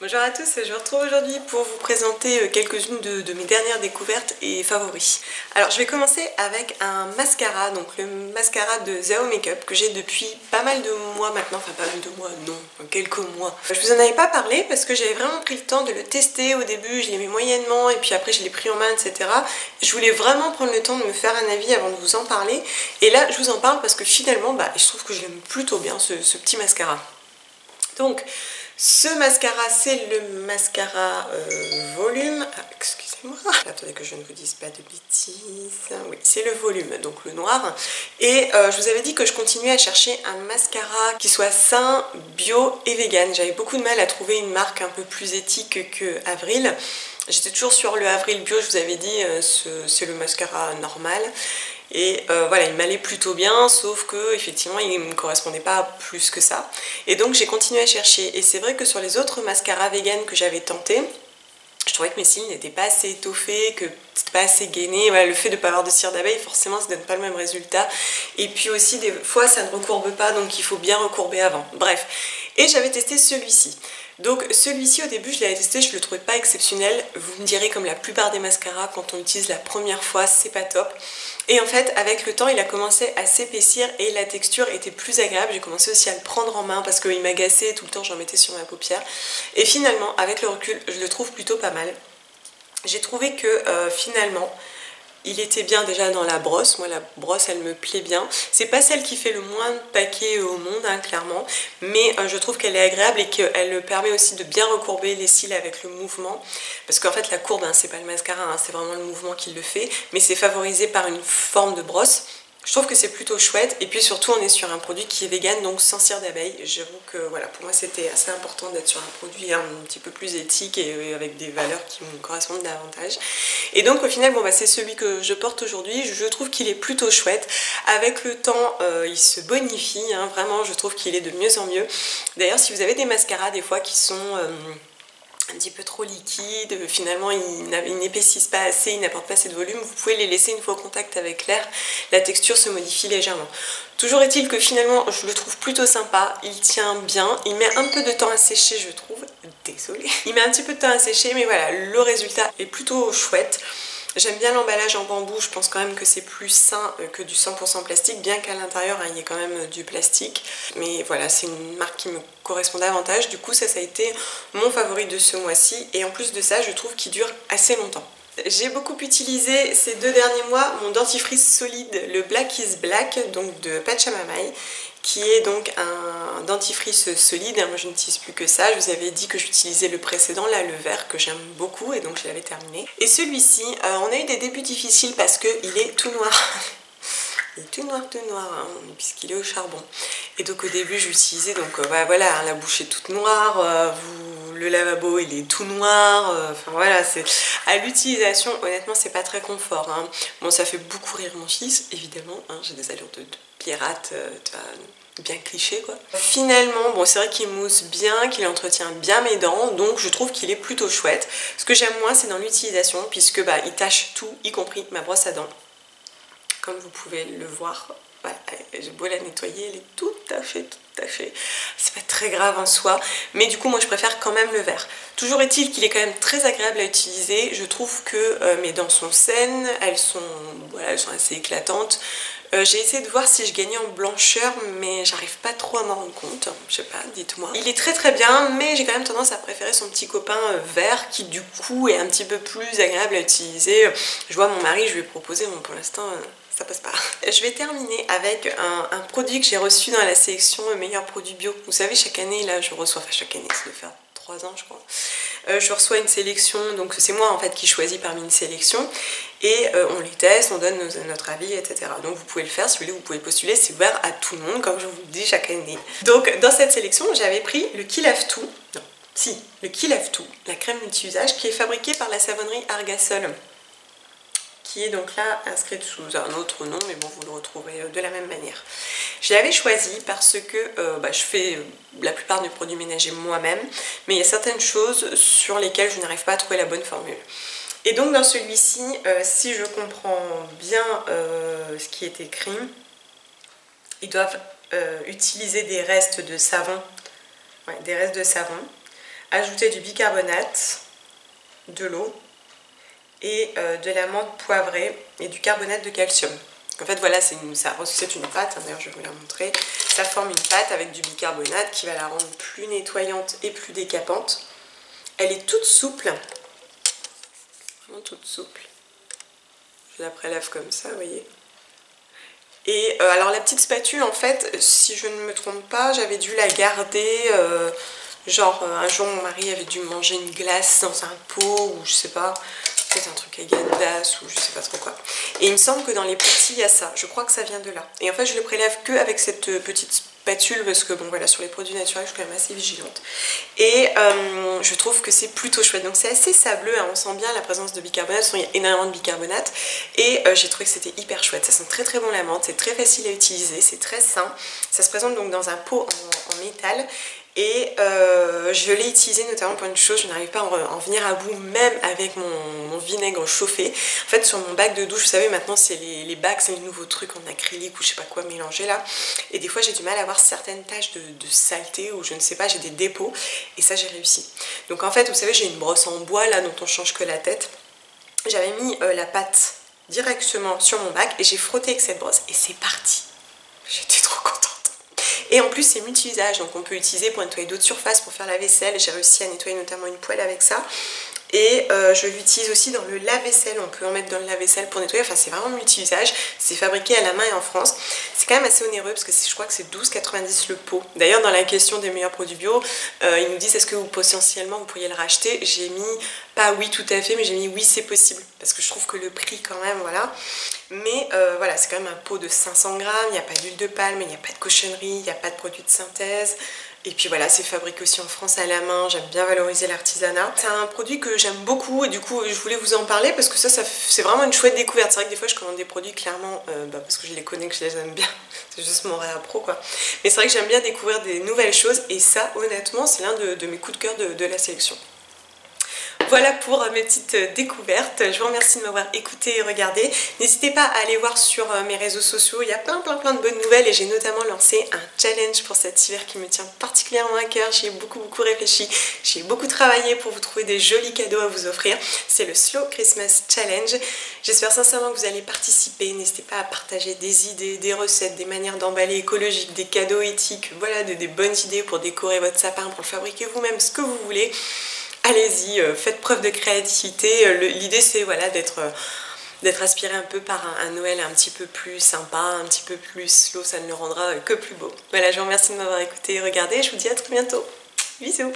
Bonjour à tous, je vous retrouve aujourd'hui pour vous présenter quelques-unes de mes dernières découvertes et favoris. Alors je vais commencer avec un mascara, donc le mascara de Zao Makeup que j'ai depuis pas mal de mois maintenant, enfin pas mal de mois, non, quelques mois. Je vous en avais pas parlé parce que j'avais vraiment pris le temps de le tester au début, je l'aimais moyennement et puis après je l'ai pris en main, etc. Je voulais vraiment prendre le temps de me faire un avis avant de vous en parler et là je vous en parle parce que finalement je trouve que je l'aime plutôt bien ce petit mascara. Donc ce mascara, c'est le mascara volume. Ah, excusez-moi. Attendez que je ne vous dise pas de bêtises. Oui, c'est le volume, donc le noir. Et je vous avais dit que je continuais à chercher un mascara qui soit sain, bio et vegan. J'avais beaucoup de mal à trouver une marque un peu plus éthique que Avril. J'étais toujours sur le Avril bio, je vous avais dit, c'est le mascara normal. Et voilà, il m'allait plutôt bien, sauf que effectivement il ne me correspondait pas plus que ça. Et donc j'ai continué à chercher. Et c'est vrai que sur les autres mascaras vegan que j'avais tenté, je trouvais que mes cils n'étaient pas assez étoffés, que c'était pas assez gainé. Voilà, le fait de ne pas avoir de cire d'abeille, forcément ça ne donne pas le même résultat. Et puis aussi des fois ça ne recourbe pas, donc il faut bien recourber avant. Bref, et j'avais testé celui-ci. Donc celui-ci au début je l'avais testé, je le trouvais pas exceptionnel. Vous me direz, comme la plupart des mascaras, quand on l'utilise la première fois c'est pas top. Et en fait avec le temps il a commencé à s'épaissir et la texture était plus agréable. J'ai commencé aussi à le prendre en main parce qu'il m'agaçait tout le temps, j'en mettais sur ma paupière. Et finalement avec le recul je le trouve plutôt pas mal. J'ai trouvé que finalement il était bien déjà dans la brosse. Moi la brosse elle me plaît bien. C'est pas celle qui fait le moins de paquets au monde hein, clairement, mais je trouve qu'elle est agréable et qu'elle permet aussi de bien recourber les cils avec le mouvement, parce qu'en fait la courbe hein, c'est pas le mascara hein, c'est vraiment le mouvement qui le fait, mais c'est favorisé par une forme de brosse. Je trouve que c'est plutôt chouette et puis surtout on est sur un produit qui est vegan, donc sans cire d'abeille. J'avoue que voilà, pour moi c'était assez important d'être sur un produit un petit peu plus éthique et avec des valeurs qui me correspondent davantage. Et donc au final c'est celui que je porte aujourd'hui. Je trouve qu'il est plutôt chouette. Avec le temps il se bonifie hein, vraiment je trouve qu'il est de mieux en mieux. D'ailleurs si vous avez des mascaras des fois qui sont un petit peu trop liquide, finalement ils n'épaississent pas assez, ils n'apportent pas assez de volume, vous pouvez les laisser une fois au contact avec l'air, la texture se modifie légèrement. Toujours est-il que finalement je le trouve plutôt sympa, il tient bien, il met un peu de temps à sécher je trouve, désolée, il met un petit peu de temps à sécher mais voilà, le résultat est plutôt chouette. J'aime bien l'emballage en bambou, je pense quand même que c'est plus sain que du 100% plastique, bien qu'à l'intérieur il y ait quand même du plastique. Mais voilà, c'est une marque qui me correspond davantage, du coup ça a été mon favori de ce mois-ci. Et en plus de ça, je trouve qu'il dure assez longtemps. J'ai beaucoup utilisé ces 2 derniers mois mon dentifrice solide, le Black is Black, donc de Pachamamay, qui est donc un dentifrice solide. Moi je n'utilise plus que ça, je vous avais dit que j'utilisais le précédent, là le vert, que j'aime beaucoup et donc je l'avais terminé. Et celui-ci, on a eu des débuts difficiles parce qu'il est tout noir. Il est tout noir hein, puisqu'il est au charbon. Et donc au début je l'utilisais, donc voilà, hein, la bouche est toute noire, le lavabo il est tout noir, enfin voilà, c'est à l'utilisation honnêtement c'est pas très confort hein. Bon ça fait beaucoup rire mon fils évidemment hein, j'ai des allures de pirate bien cliché quoi. Finalement bon c'est vrai qu'il mousse bien, qu'il entretient bien mes dents, donc je trouve qu'il est plutôt chouette. Ce que j'aime moins c'est dans l'utilisation puisque il tâche tout, y compris ma brosse à dents. Comme vous pouvez le voir, j'ai beau la nettoyer, elle est toute tachée, c'est pas très grave en soi, mais du coup moi je préfère quand même le vert. Toujours est-il qu'il est quand même très agréable à utiliser, je trouve que mes dents sont saines, elles sont assez éclatantes. J'ai essayé de voir si je gagnais en blancheur, mais j'arrive pas trop à m'en rendre compte, je sais pas, dites-moi. Il est très bien, mais j'ai quand même tendance à préférer son petit copain vert qui du coup est un petit peu plus agréable à utiliser. Je vois mon mari, je lui ai proposé, bon pour l'instant ça passe pas. Je vais terminer avec un produit que j'ai reçu dans la sélection meilleur produit bio. Vous savez chaque année là je reçois, enfin chaque année ça doit faire 3 ans je crois, je reçois une sélection, donc c'est moi en fait qui choisis parmi une sélection et on les teste, on donne notre avis etc. Donc vous pouvez le faire si vous voulez, vous pouvez postuler, c'est ouvert à tout le monde comme je vous le dis chaque année. Donc dans cette sélection j'avais pris le Qui Lave Tout, non si, le Qui Lave Tout, la crème multi-usage qui est fabriquée par la savonnerie Argasol, qui est donc là inscrite sous un autre nom, mais bon vous le retrouverez de la même manière. Je l'avais choisi parce que je fais la plupart des produits ménagers moi-même, mais il y a certaines choses sur lesquelles je n'arrive pas à trouver la bonne formule. Et donc dans celui-ci, si je comprends bien ce qui est écrit, ils doivent utiliser des restes de savon, ajouter du bicarbonate, de l'eau et de la menthe poivrée et du carbonate de calcium. En fait voilà, c'est une pâte, hein, d'ailleurs je vais vous la montrer. Ça forme une pâte avec du bicarbonate qui va la rendre plus nettoyante et plus décapante. Elle est toute souple, vraiment toute souple. Je la prélève comme ça, vous voyez. Et alors la petite spatule, en fait, si je ne me trompe pas, j'avais dû la garder, genre un jour mon mari avait dû manger une glace dans un pot, ou je sais pas, peut-être un truc à Gandas, ou je sais pas trop quoi. Et il me semble que dans les petits, il y a ça, je crois que ça vient de là. Et en fait, je le prélève que avec cette petite spatule, parce que bon voilà, sur les produits naturels, je suis quand même assez vigilante. Et je trouve que c'est plutôt chouette. Donc c'est assez sableux, hein, on sent bien la présence de bicarbonate, il y a énormément de bicarbonate. Et j'ai trouvé que c'était hyper chouette. Ça sent très très bon la menthe, c'est très facile à utiliser, c'est très sain. Ça se présente donc dans un pot en métal. Et je l'ai utilisé notamment pour une chose, je n'arrive pas à en venir à bout, même avec mon vinaigre chauffé. En fait, sur mon bac de douche, vous savez, maintenant c'est les bacs, c'est les nouveaux trucs en acrylique ou je sais pas quoi mélangé là. Et des fois, j'ai du mal à avoir certaines taches de saleté ou je ne sais pas, j'ai des dépôts. Et ça, j'ai réussi. Donc en fait, vous savez, j'ai une brosse en bois là dont on change que la tête. J'avais mis la pâte directement sur mon bac et j'ai frotté avec cette brosse et c'est parti. J'étais trop contente. Et en plus c'est multi-usage, donc on peut l'utiliser pour nettoyer d'autres surfaces, pour faire la vaisselle. J'ai réussi à nettoyer notamment une poêle avec ça. Et je l'utilise aussi dans le lave-vaisselle, on peut en mettre dans le lave-vaisselle pour nettoyer, enfin c'est vraiment multi-usage, c'est fabriqué à la main et en France. C'est quand même assez onéreux parce que je crois que c'est 12,90 le pot. D'ailleurs dans la question des meilleurs produits bio, ils nous disent est-ce que vous potentiellement vous pourriez le racheter. J'ai mis, pas oui tout à fait, mais j'ai mis oui c'est possible, parce que je trouve que le prix quand même, voilà. Mais voilà, c'est quand même un pot de 500 grammes, il n'y a pas d'huile de palme, il n'y a pas de cochonnerie, il n'y a pas de produits de synthèse. Et puis voilà, c'est fabriqué aussi en France à la main, j'aime bien valoriser l'artisanat. C'est un produit que j'aime beaucoup et du coup je voulais vous en parler parce que ça c'est vraiment une chouette découverte. C'est vrai que des fois je commande des produits clairement parce que je les connais, que je les aime bien, c'est juste mon réa pro quoi. Mais c'est vrai que j'aime bien découvrir des nouvelles choses et ça honnêtement c'est l'un de mes coups de cœur de la sélection. Voilà pour mes petites découvertes. Je vous remercie de m'avoir écouté et regardé. N'hésitez pas à aller voir sur mes réseaux sociaux. Il y a plein de bonnes nouvelles et j'ai notamment lancé un challenge pour cet hiver qui me tient particulièrement à cœur. J'y ai beaucoup réfléchi. J'ai beaucoup travaillé pour vous trouver des jolis cadeaux à vous offrir. C'est le Slow Christmas Challenge. J'espère sincèrement que vous allez participer. N'hésitez pas à partager des idées, des recettes, des manières d'emballer écologiques, des cadeaux éthiques. Voilà, des bonnes idées pour décorer votre sapin, pour le fabriquer vous-même, ce que vous voulez. Allez-y, faites preuve de créativité. L'idée c'est voilà, d'être aspiré un peu par un Noël un petit peu plus sympa, un petit peu plus slow, ça ne le rendra que plus beau. Voilà, je vous remercie de m'avoir écouté et regardé, je vous dis à très bientôt. Bisous.